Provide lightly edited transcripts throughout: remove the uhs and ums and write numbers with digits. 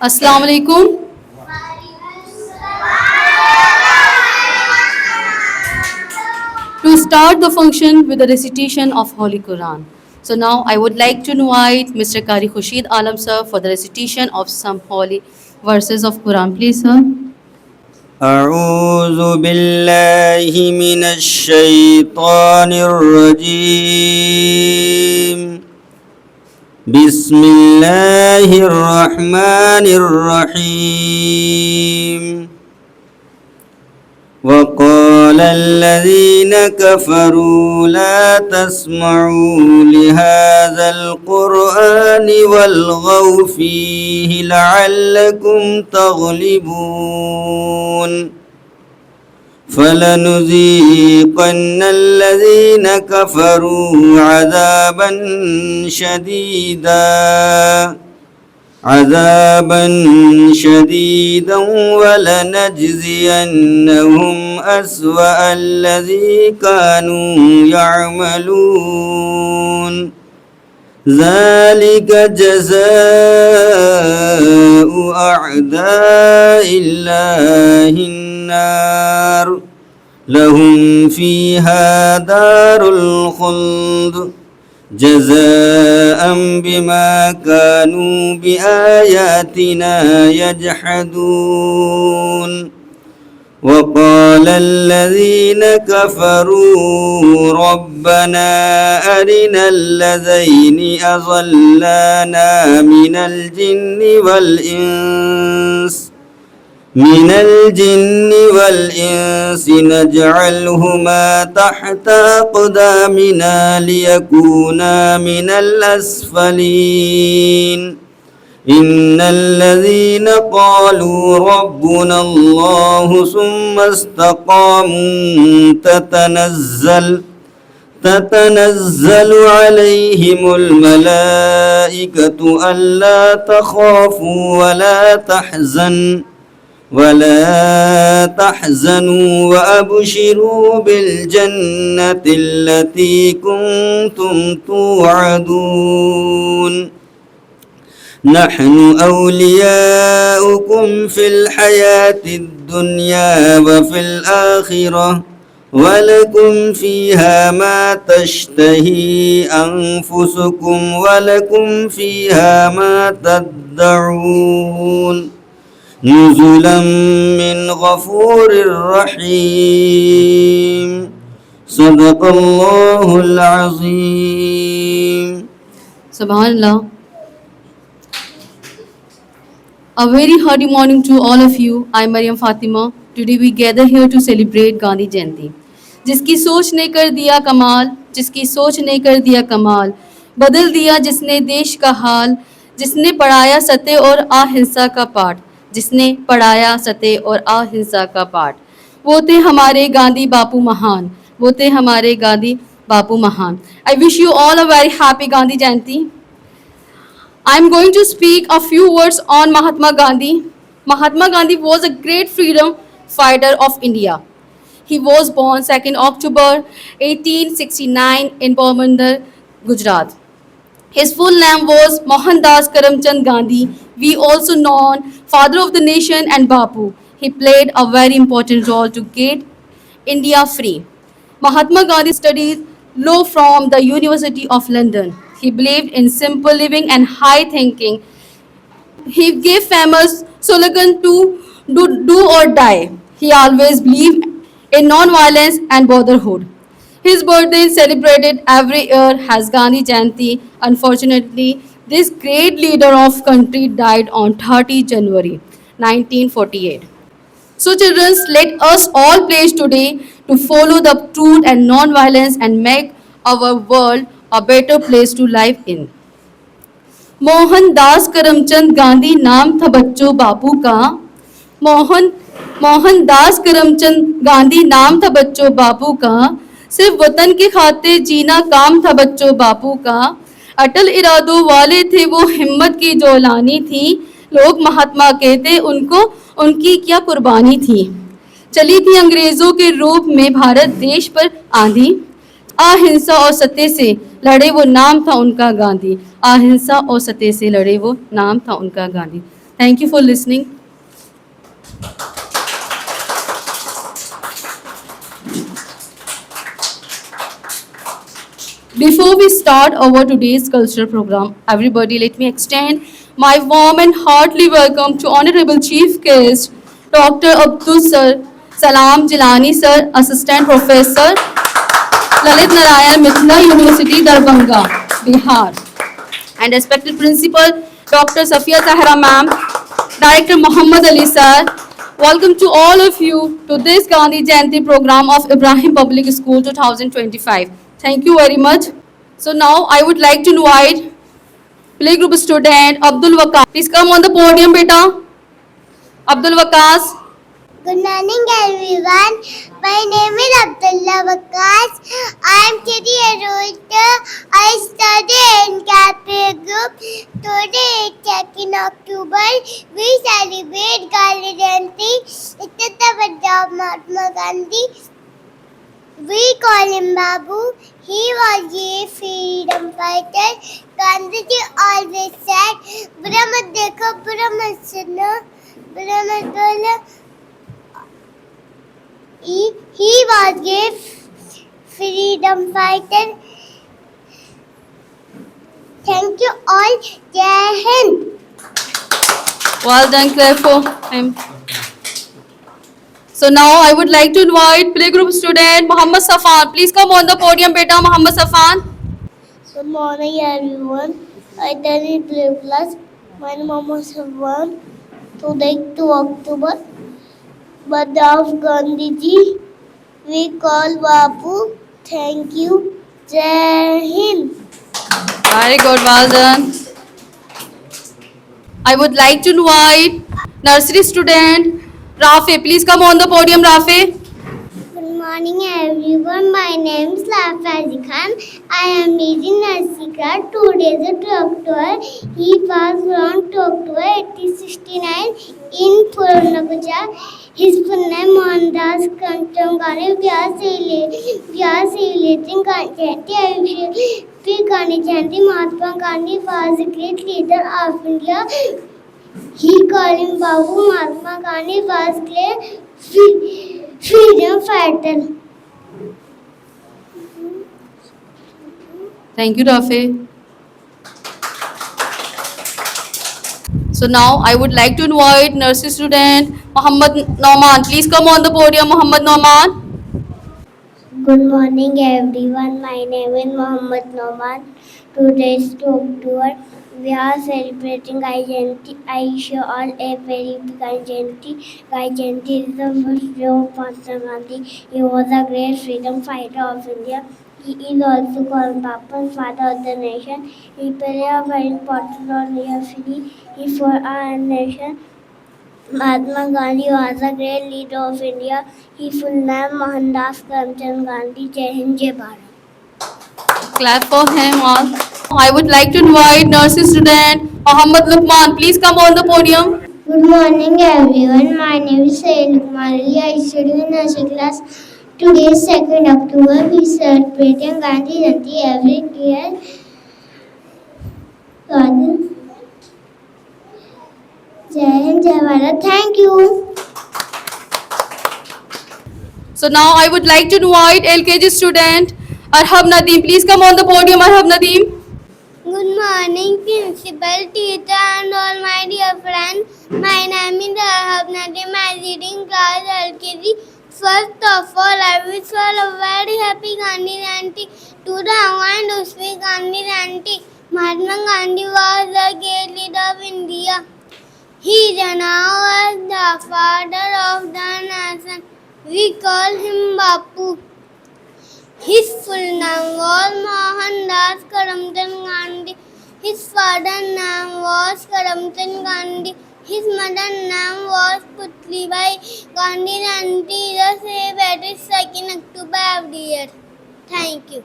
Assalamu alaikum. To start the function with the recitation of Holy Quran. So now I would like to invite Mr. Qari Khushid Alam sir for the recitation of some holy verses of Quran. Please, sir. أعوذ بالله من الشيطان الرجيم. بسم الله الرحمن الرحيم. وقال الذين كفروا لا تسمعوا لهذا القرآن والغوا فيه لعلكم تغلبون. فلنذيقن الذين كفروا عذابا شديدا ولنجزينهم أسوأ الذي كانوا يعملون. ذلك جزاء أعداء الله النار لهم فيها دار الخلد جزاء بما كانوا بآياتنا يجحدون. وقال الذين كفروا ربنا أرنا الذين أضلانا من الجن والإنس نجعلهما تحت أقدامنا ليكونا من الأسفلين. إن الذين قالوا ربنا الله ثم استقاموا تتنزل عليهم الملائكة ألا تخافوا ولا تحزنوا وأبشروا بالجنة التي كنتم توعدون. نحن أولياؤكم في الحياة الدنيا وفي الآخرة ولكم فيها ما تشتهي أنفسكم ولكم فيها ما تدعون. نزلا من غفور رحيم. صدق الله العظيم. Subhanallah. A very hearty morning to all of you. I am Maryam Fatima. Today we gather here to celebrate Gandhi Jayanti. جس کی سوچ نے کر دیا کمال بدل دیا جس نے دیش کا حال جس نے پڑھایا ستیہ اور اہنسا کا پاٹھ وہ تھے ہمارے گاندھی باپو مہان. I wish you all a very happy Gandhi Jayanti. I am going to speak a few words on Mahatma Gandhi. Mahatma Gandhi was a great freedom fighter of India. He was born 2nd October 1869 in Porbandar, Gujarat. His full name was Mohandas Karamchand Gandhi. We also known father of the nation and Bapu. He played a very important role to get India free. Mahatma Gandhi studied law from the University of London. He believed in simple living and high thinking. He gave famous slogan to do or die. He always believed in non-violence and brotherhood. His birthday is celebrated every year as Gandhi Jayanti. Unfortunately, this great leader of country died on 30 January 1948. So children, let us all pledge today to follow the truth and non-violence and make our world a better place to live in. Mohan Das Karamchand Gandhi नाम था बच्चों बापू का. मोहन दास करमचंद गांधी नाम था बच्चों बापू का. सिर्फ वतन के खातिर जीना काम था बच्चों बापू का. अटल इरादों वाले थे वो हिम्मत की जौलानी थी. लोग महात्मा कहते उनको उनकी क्या कुर्बानी थी. चली थी अंग्रेजों के रूप में भारत देश पर आंधी. अहिंसा और सत्य से लड़े वो नाम था उनका गांधी. अहिंसा और सत्य से लड़े वो नाम था उनका Gandhi. Thank you for listening. Before we start our today's cultural program, everybody let me extend my warm and heartily welcome to Honorable Chief Guest, Dr. Abdul Sir Salam Jilani Sir, Assistant Professor, Lalit Narayan Mithila University, Darbhanga, Bihar. And respected Principal, Dr. Safia Zahra Ma'am, Director Muhammad Ali Sir, welcome to all of you to this Gandhi Jayanti program of Ibrahim Public School 2025. Thank you very much. So now I would like to invite playgroup student Abdul Waqas. Please come on the podium, beta. Abdul Waqas. Good morning, everyone. My name is Abdullah Waqas. I am 3 years old. I study in Capital Group. Today is 2nd October. We celebrate Gandhi Jayanti. It is the birthday of Mahatma Gandhi. We call him Babu. He was a freedom fighter. Gandhiji always said, Brahma dekho, Brahma suno, Brahma dolo. He was a freedom fighter. Thank you all. Jai Hind. Well done, clap for him. So now I would like to invite playgroup student Muhammad Safan. Please come on the podium, beta. Muhammad Safan. Good morning, everyone. I study play class. My name is Mohammad Safwan. Today, 2 October, birthday of Gandhiji. We call Bapu. Thank you. Jai Hind. Very good, well done. I would like to invite nursery student Rafe. Please come on the podium, Rafe. Good morning, everyone. My name is Lafazi Khan. I am reading nursery class. Today is 2 October. He was born 2 October 1869 in Purana, Gujarat. His full name Mohandas Karamchand Gandhi. We are celebrating Gandhi Jayanti. Gandhi Jayanti. Mahatma Gandhi was a great leader of India. He called him Babu. Mahatma Gandhi was a great freedom fighter. Thank you, Rafe. So now I would like to invite nursery student Muhammad Nauman. Please come on the podium, Muhammad Nauman. Good morning, everyone. My name is Muhammad Noman. Today is 2 October. We are celebrating Gandhi Jayanti. I wish you all a very big Gandhi Jayanti. Gandhi Jayanti is the birthday of Mahatma Gandhi. He was a great freedom fighter of India. He is also called Papa, father of the nation. He played a very important role in history for our nation. Mahatma Gandhi was a great leader of India. His full name Mohandas Karamchand Gandhi. Jai Hind, Jai Bharat. Clap for him all. I would like to invite nursery student Muhammad Lukman. Please come on the podium. Good morning, everyone. My name is Sayed Kumari. I study in nursery class. Today is 2nd October. We celebrate Gandhi Jayanti every year. God. Jai Hind, Jai Bharat. Thank you. So now I would like to invite LKG student Arhab Nadeem. Please come on the podium, Arhab Nadeem. Good morning, principal, teacher, and all my dear friends. My name is Arhab Nadeem. I am reading class LKG. First of all, I wish you all a very happy Gandhi Jayanti. Today I want to speak Gandhi Jayanti. Mahatma Gandhi was the great leader of India. He is now the father of the nation. We call him Bapu. His full name was Mohandas Karamchand Gandhi. His father's name was Karamchand Gandhi. His mother's name was Putlibai. Gandhi Jayanti is celebrated 2nd October every year. Thank you.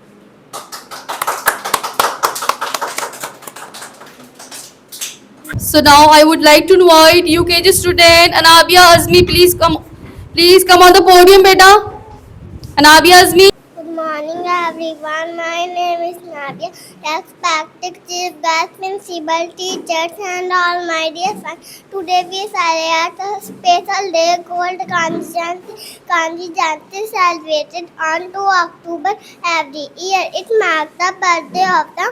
So now I would like to invite UKG student Anabia Azmi. Please come on the podium, beta. Anabia Azmi. Good morning, everyone. My name is Nadia. Respected chief guest, principal, teachers, and all my dear friends. Today we celebrate a special day called Gandhi Jayanti. Gandhi Jayanti is celebrated on 2 October every year. It marks the birthday of the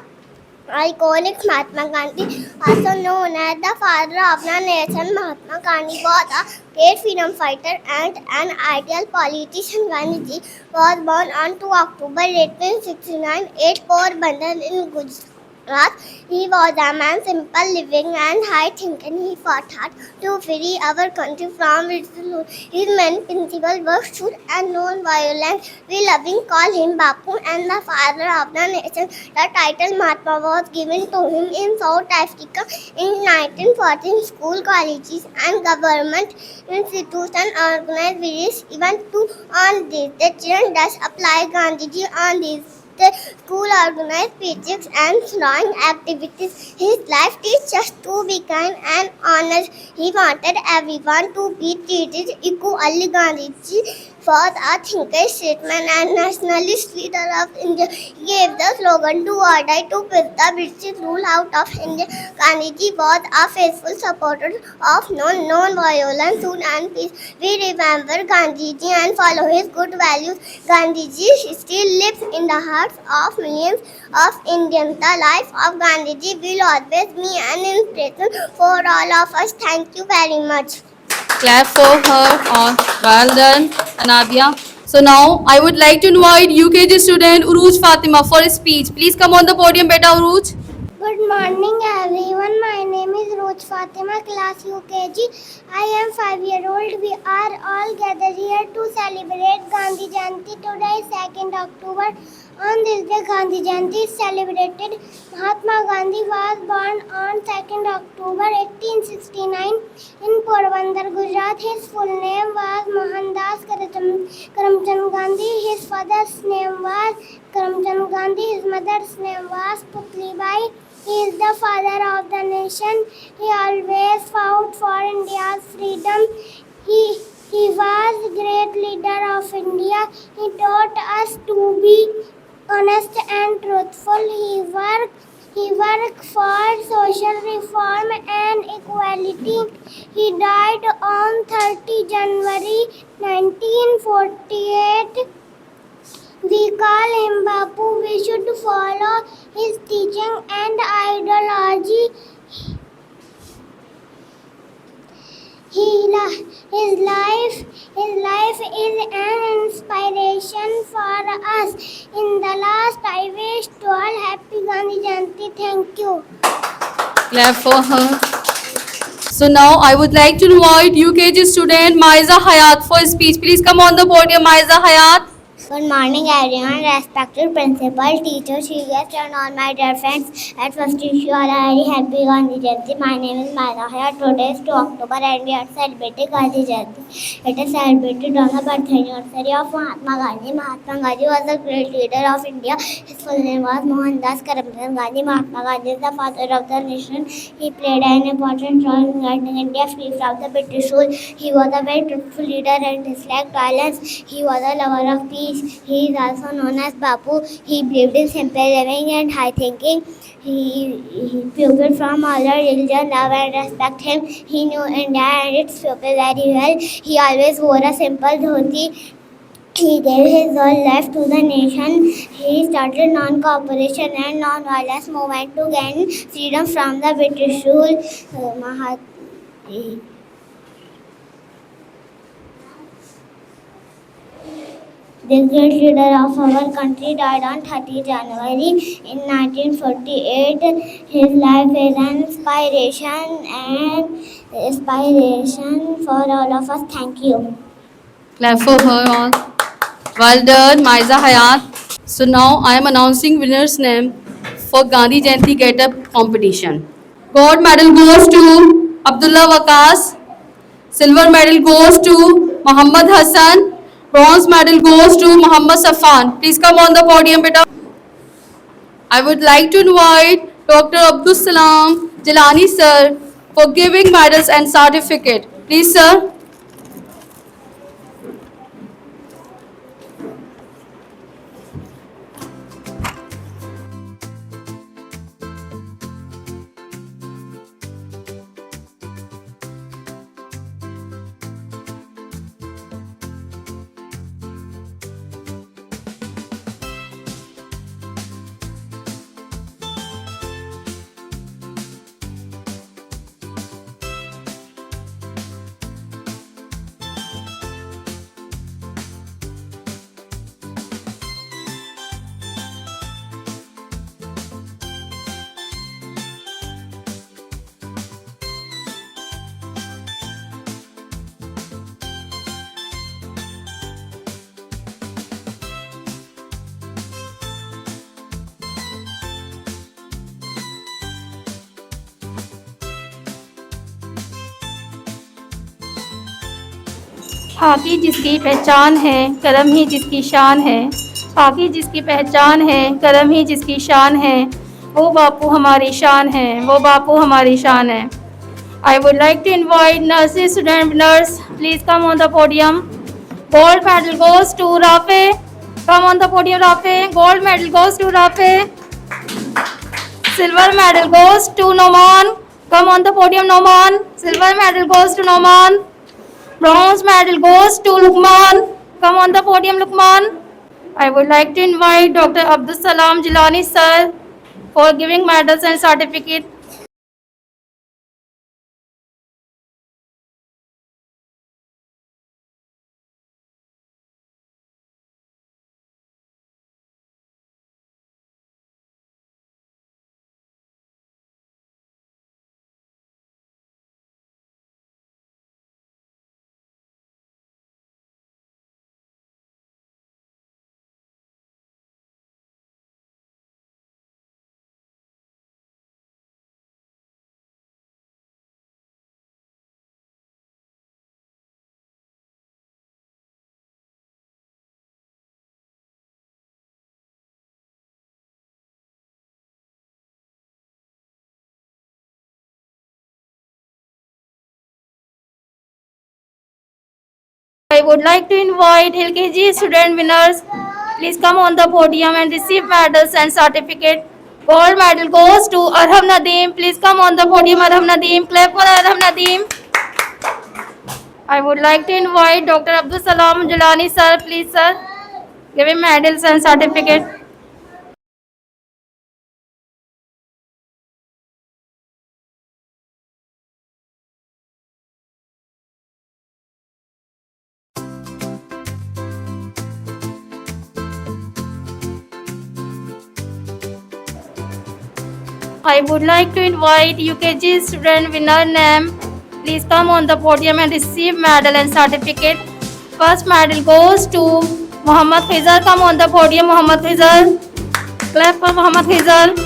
iconic Mahatma Gandhi, also known as the father of the nation. Mahatma Gandhi was a great freedom fighter and an ideal politician. Gandhiji was born on 2 October 1869 at Porbandar in Gujarat. He was a man simple living and high thinking. He fought hard to free our country from its rule. His main principle was truth and non-violence. We loving call him Bapu and the father of the nation. The title Mahatma was given to him in South Africa in 1914. School, colleges and government institutions organized various events to on this. The children thus apply Gandhiji on this. The school organized picnics and drawing activities. His life teaches us to be kind and honest. He wanted everyone to be treated equally. Gandhiji was a thinker, statesman, and nationalist leader of India. He gave the slogan to order to put the British rule out of India. Gandhiji was a faithful supporter of non-violence and peace. We remember Gandhiji and follow his good values. Gandhiji still lives in the hearts of millions of Indians. The life of Gandhiji will always be an inspiration for all of us. Thank you very much. Clap for her. Well done, Anabia. So now I would like to invite UKG student Uruj Fatima for a speech. Please come on the podium, beta Uruj. Good morning, everyone. My name is Roj Fatima, class UKG. I am 5-year-old. We are all gathered here to celebrate Gandhi Jayanti. Today is 2nd October. On this day, Gandhi Jayanti is celebrated. Mahatma Gandhi was born on 2nd October 1869 in Porbandar, Gujarat. His full name was Mohandas Karamchand Gandhi. His father's name was Karamchand Gandhi. His mother's name was Putlibai. He is the father of the nation. He always fought for India's freedom. He was a great leader of India. He taught us to be honest and truthful. He worked for social reform and equality. He died on 30 January 1948. We call him Bapu. We should follow his teaching and ideology. His life is an inspiration for us. In the last, I wish to all happy Gandhi Jayanti. Thank you. Clap for her. So now I would like to invite UKG student Maiza Hayat for a speech. Please come on the podium, Maiza Hayat. Good morning, everyone. Respected principal, teachers, guests, and all my dear friends. At first, wish you all a very happy Gandhi Jayanti. My name is Maya Haya. Today is 2 October and we are celebrating Gandhi Jayanti. It is celebrated on the birth anniversary of Mahatma Gandhi. Mahatma Gandhi was a great leader of India. His full name was Mohandas Karamchand Gandhi. Mahatma Gandhi is the father of the nation. He played an important role in getting India free from the British rule. He was a very truthful leader and disliked violence. He was a lover of peace. He is also known as Bapu. He believed in simple living and high thinking. He people from all the religion love and respect him. He knew India and its people very well. He always wore a simple dhoti. He gave his whole life to the nation. He started non-cooperation and non-violence movement to gain freedom from the British rule. This great leader of our country died on 30 January in 1948. His life is an inspiration for all of us. Thank you. Clap for her all. Well done, Maiza Hayat. So now I am announcing winner's name for Gandhi Jayanti Get-up competition. Gold medal goes to Abdullah Waqas. Silver medal goes to Muhammad Hassan. Bronze medal goes to Muhammad Safan. Please come on the podium, beta. I would like to invite Dr. Abdul Salam Jilani sir for giving medals and certificate. Please, sir. خاکی جس کی پہچان ہے کرم ہی جس کی شان ہے، خاکی جس کی پہچان ہے کرم ہی جس کی شان ہے، وہ باپو ہماری شان ہے، وہ باپو ہماری شان ہے. I would like to invite nursery student winners. Please come on the podium. Gold medal goes to Rafe. Come on the podium, Rafe. Gold medal goes to Rafe. Silver medal goes to Noman. Come on the podium, Noman. Silver medal goes to Noman. Bronze medal goes to Lukman. Come on the podium, Lukman. I would like to invite Dr. Abdul Salam Jilani sir for giving medals and certificate. I would like to invite LKG student winners. Please come on the podium and receive medals and certificate. Gold medal goes to Arham Nadeem. Please come on the podium, Arham Nadeem. Clap for Arham Nadeem. I would like to invite Dr. Abdul Salam Jilani sir. Please sir, give him medals and certificate. I would like to invite UKG student winner name. Please come on the podium and receive medal and certificate. First medal goes to Muhammad Fizal. Come on the podium, Muhammad Fizal. Clap for Muhammad Fizal.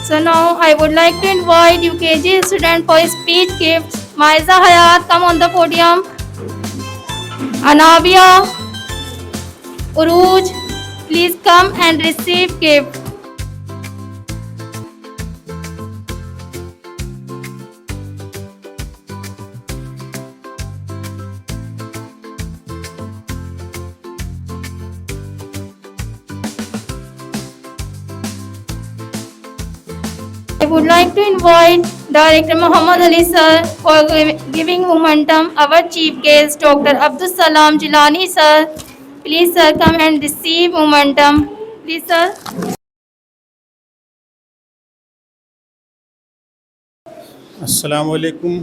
So now I would like to invite UKG student for speech gifts. Maiza Hayat, come on the podium. Anabia, Uruj, please come and receive gift. I would like to invite Director Muhammad Ali sir for giving momentum our chief guest Dr. Abdul Salam Jilani sir. Please sir, come and receive momentum. Please sir. السلام علیکم.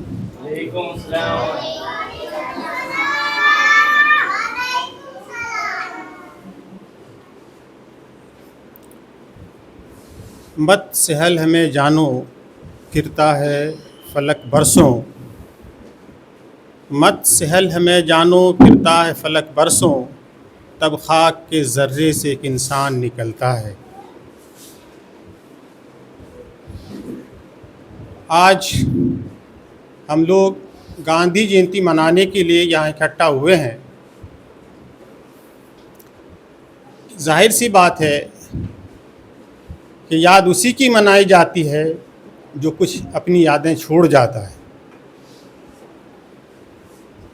مت سہل ہمیں جانو پھرتا ہے فلک برسوں، مت سہل ہمیں جانو پھرتا ہے فلک برسوں، تب خاک کے ذرے سے ایک انسان نکلتا ہے. آج ہم لوگ گاندھی جینتی منانے کے لیے یہاں اکٹھا ہوئے ہیں. ظاہر سی بات ہے کہ یاد اسی کی منائی جاتی ہے جو کچھ اپنی یادیں چھوڑ جاتا ہے.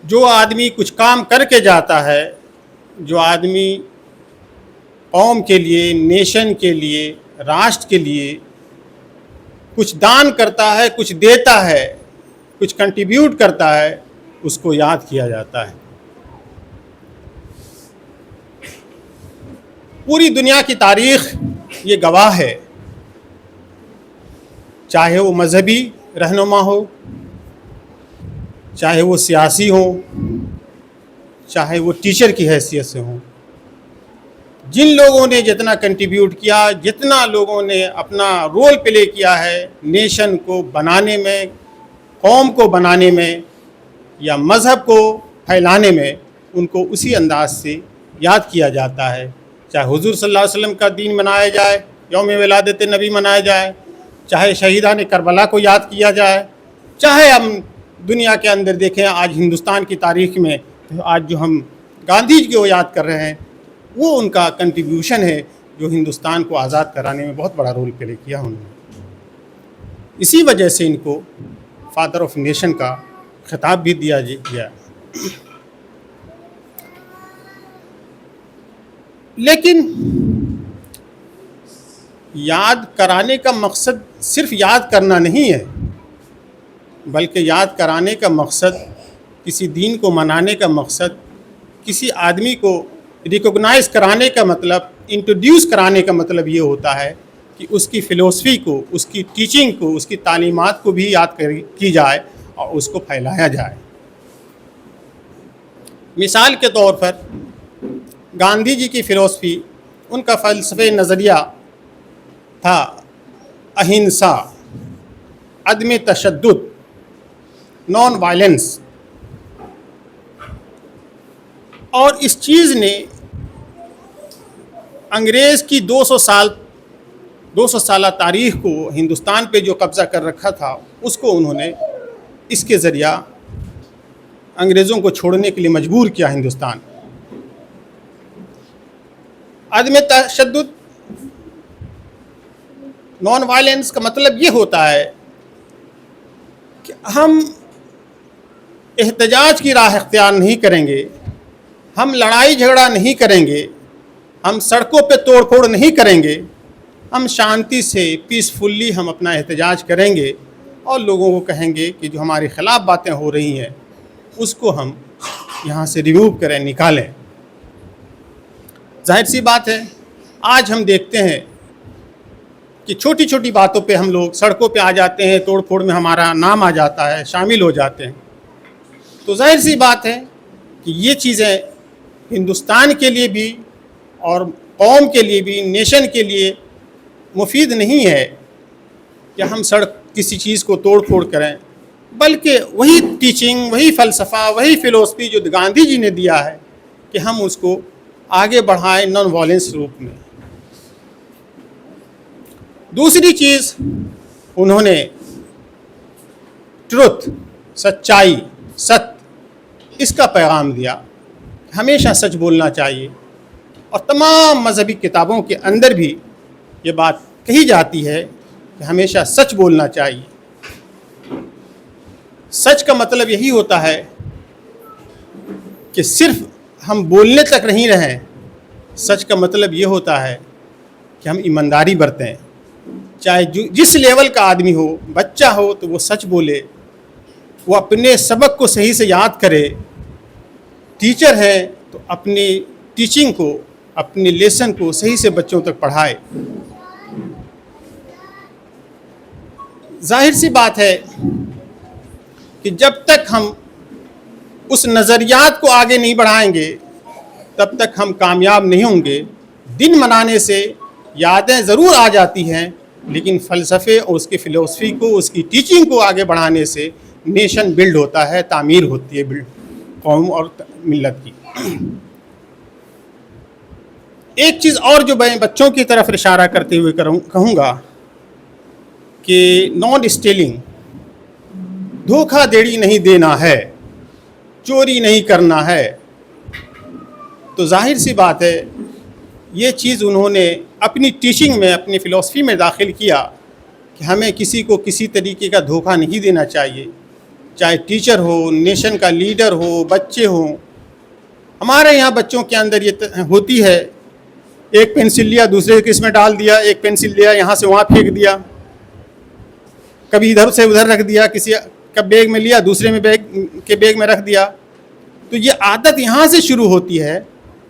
جو آدمی کچھ کام کر کے جاتا ہے، جو آدمی قوم کے لیے، نیشن کے لیے، راشٹر کے لیے کچھ دان کرتا ہے، کچھ دیتا ہے، کچھ کنٹریبیوٹ کرتا ہے، اس کو یاد کیا جاتا ہے. پوری دنیا کی تاریخ یہ گواہ ہے، چاہے وہ مذہبی رہنما ہو، چاہے وہ سیاسی ہوں، چاہے وہ ٹیچر کی حیثیت سے ہوں. جن لوگوں نے جتنا کنٹریبیوٹ کیا، جتنا لوگوں نے اپنا رول پلے کیا ہے نیشن کو بنانے میں، قوم کو بنانے میں یا مذہب کو پھیلانے میں، ان کو اسی انداز سے یاد کیا جاتا ہے. چاہے حضور صلی اللہ علیہ وسلم کا دین منایا جائے، یوم ولادت نبی منایا جائے، چاہے شہیدان کربلا کو یاد کیا جائے، چاہے ہم دنیا کے اندر دیکھیں آج ہندوستان کی تاریخ میں آج جو ہم گاندھی جی کو یاد کر رہے ہیں، وہ ان کا کنٹریبیوشن ہے جو ہندوستان کو آزاد کرانے میں بہت بڑا رول پلے کیا انہوں نے. اسی وجہ سے ان کو فادر آف نیشن کا خطاب بھی دیا گیا. لیکن یاد کرانے کا مقصد صرف یاد کرنا نہیں ہے، بلکہ یاد کرانے کا مقصد، کسی دین کو منانے کا مقصد، کسی آدمی کو ریکوگنائز کرانے کا مطلب، انٹروڈیوس کرانے کا مطلب یہ ہوتا ہے کہ اس کی فلسفی کو، اس کی ٹیچنگ کو، اس کی تعلیمات کو بھی یاد کی جائے اور اس کو پھیلایا جائے. مثال کے طور پر گاندھی جی کی فلسفی، ان کا فلسفہ نظریہ تھا اہنسا، عدم تشدد، نان وائلنس. اور اس چیز نے انگریز کی 200 سالہ تاریخ کو، ہندوستان پہ جو قبضہ کر رکھا تھا، اس کو انہوں نے اس کے ذریعہ انگریزوں کو چھوڑنے کے لیے مجبور کیا. ہندوستان عدم تشدد، نان وائلنس کا مطلب یہ ہوتا ہے کہ ہم احتجاج کی راہ اختیار نہیں کریں گے، ہم لڑائی جھگڑا نہیں کریں گے، ہم سڑکوں پہ توڑ پھوڑ نہیں کریں گے، ہم شانتی سے پیسفلی ہم اپنا احتجاج کریں گے اور لوگوں کو کہیں گے کہ جو ہمارے خلاف باتیں ہو رہی ہیں اس کو ہم یہاں سے ریموو کریں، نکالیں. ظاہر سی بات ہے آج ہم دیکھتے ہیں کہ چھوٹی چھوٹی باتوں پہ ہم لوگ سڑکوں پہ آ جاتے ہیں، توڑ پھوڑ میں ہمارا نام آ جاتا ہے، شامل ہو جاتے ہیں. تو ظاہر سی بات ہے کہ یہ چیزیں ہندوستان کے لیے بھی اور قوم کے لیے بھی، نیشن کے لیے مفید نہیں ہے کہ ہم کسی چیز کو توڑ پھوڑ کریں، بلکہ وہی ٹیچنگ، وہی فلسفہ، وہی فلسفی جو گاندھی جی نے دیا ہے کہ ہم اس کو آگے بڑھائیں نان وائلنس روپ میں. دوسری چیز انہوں نے ٹروتھ، سچائی، اس کا پیغام دیا. ہمیشہ سچ بولنا چاہیے، اور تمام مذہبی کتابوں کے اندر بھی یہ بات کہی جاتی ہے کہ ہمیشہ سچ بولنا چاہیے. سچ کا مطلب یہی ہوتا ہے کہ صرف ہم بولنے تک نہیں رہیں. سچ کا مطلب یہ ہوتا ہے کہ ہم ایمانداری برتیں. چاہے جس لیول کا آدمی ہو، بچہ ہو تو وہ سچ بولے، وہ اپنے سبق کو صحیح سے یاد کرے. ٹیچر ہے تو اپنی ٹیچنگ کو، اپنے لیسن کو صحیح سے بچوں تک پڑھائے. ظاہر سی بات ہے کہ جب تک ہم اس نظریات کو آگے نہیں بڑھائیں گے تب تک ہم کامیاب نہیں ہوں گے. دن منانے سے یادیں ضرور آ جاتی ہیں، لیکن فلسفے اور اس کی فلسفی کو، اس کی ٹیچنگ کو آگے بڑھانے سے نیشن بلڈ ہوتا ہے، تعمیر ہوتی ہے قوم اور ملت کی. ایک چیز اور جو میں بچوں کی طرف اشارہ کرتے ہوئے کہوں گا کہ نان اسٹیلنگ، دھوکہ دھڑی نہیں دینا ہے، چوری نہیں کرنا ہے. تو ظاہر سی بات ہے یہ چیز انہوں نے اپنی ٹیچنگ میں، اپنی فلسفی میں داخل کیا کہ ہمیں کسی کو کسی طریقے کا دھوکہ نہیں دینا چاہیے، چاہے ٹیچر ہو، نیشن کا لیڈر ہو، بچے ہوں. ہمارے یہاں بچوں کے اندر یہ ہوتی ہے، ایک پینسل لیا دوسرے کے اس میں ڈال دیا، ایک پینسل لیا یہاں سے وہاں پھینک دیا، کبھی ادھر سے ادھر رکھ دیا، کسی کا بیگ میں لیا دوسرے میں بیگ میں رکھ دیا. تو یہ عادت یہاں سے شروع ہوتی ہے.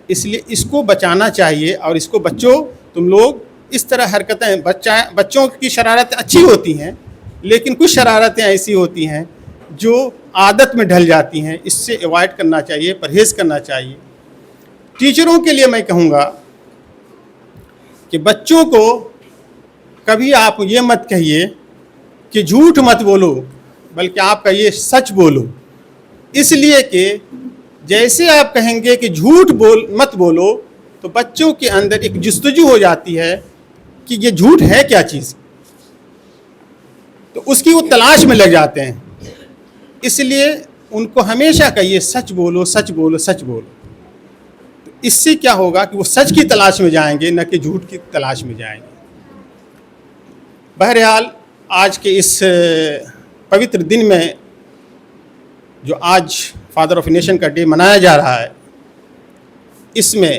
اس لیے اس کو بچانا چاہیے، اور اس کو بچوں تم لوگ اس طرح حرکتیں، بچوں کی شرارتیں اچھی ہوتی ہیں، لیکن کچھ شرارتیں ایسی ہوتی ہیں جو عادت میں ڈھل جاتی ہیں. اس سے ایوائڈ کرنا چاہیے، پرہیز کرنا چاہیے. ٹیچروں کے لیے میں کہوں گا کہ بچوں کو کبھی آپ یہ مت کہیے کہ جھوٹ مت بولو، بلکہ آپ کہیے سچ بولو، اس لیے کہ جیسے آپ کہیں گے کہ جھوٹ مت بولو تو بچوں کے اندر ایک جستجو ہو جاتی ہے کہ یہ جھوٹ ہے کیا چیز، تو اس کی وہ تلاش میں لگ جاتے ہیں. اس لیے ان کو ہمیشہ کہیے سچ بولو سچ بولو سچ بولو. تو اس سے کیا ہوگا کہ وہ سچ کی تلاش میں جائیں گے، نہ کہ جھوٹ کی تلاش میں جائیں گے. بہرحال آج کے اس پوتر دن میں جو آج فادر آف نیشن کا ڈے منایا جا رہا ہے، اس میں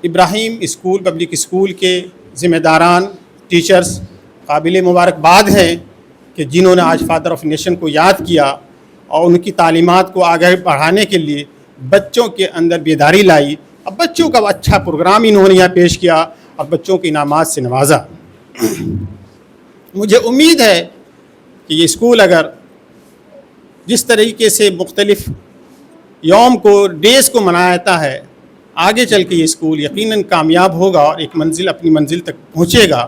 ابراہیم اسکول پبلک اسکول کے ذمہ داران، ٹیچرز قابل مبارکباد ہیں کہ جنہوں نے آج فادر آف نیشن کو یاد کیا اور ان کی تعلیمات کو آگے بڑھانے کے لیے بچوں کے اندر بیداری لائی. اب بچوں کا اچھا پروگرام انہوں نے یہاں پیش کیا اور بچوں کے انعامات سے نوازا. مجھے امید ہے کہ یہ اسکول اگر جس طریقے سے مختلف یوم کو، ڈیز کو مناتا ہے، آگے چل کے یہ اسکول یقیناً کامیاب ہوگا اور ایک منزل اپنی منزل تک پہنچے گا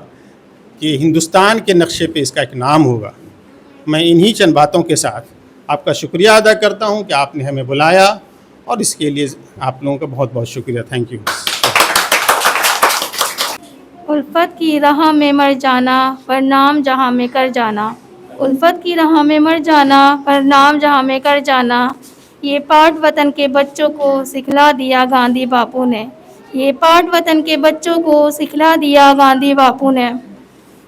کہ ہندوستان کے نقشے پہ اس کا ایک نام ہوگا. میں انہی چند باتوں کے ساتھ آپ کا شکریہ ادا کرتا ہوں کہ آپ نے ہمیں بلایا، اور اس کے لیے آپ لوگوں کا بہت بہت شکریہ. Thank you. الفت کی راہ میں مر جانا پر نام جہاں میں کر جانا. الفت کی راہ میں مر جانا پر نام جہاں میں کر جانا، یہ پاٹ وطن کے بچوں کو سکھلا دیا گاندھی باپو نے. یہ پاٹ وطن کے بچوں کو سکھلا دیا گاندھی باپو نے.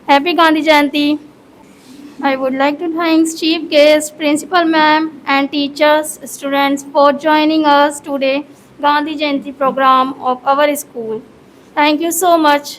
Happy Gandhi Jayanti. I would like to thank Chief Guest, Principal Ma'am and teachers, students for joining us today Gandhi Jayanti program of our school. Thank you so much.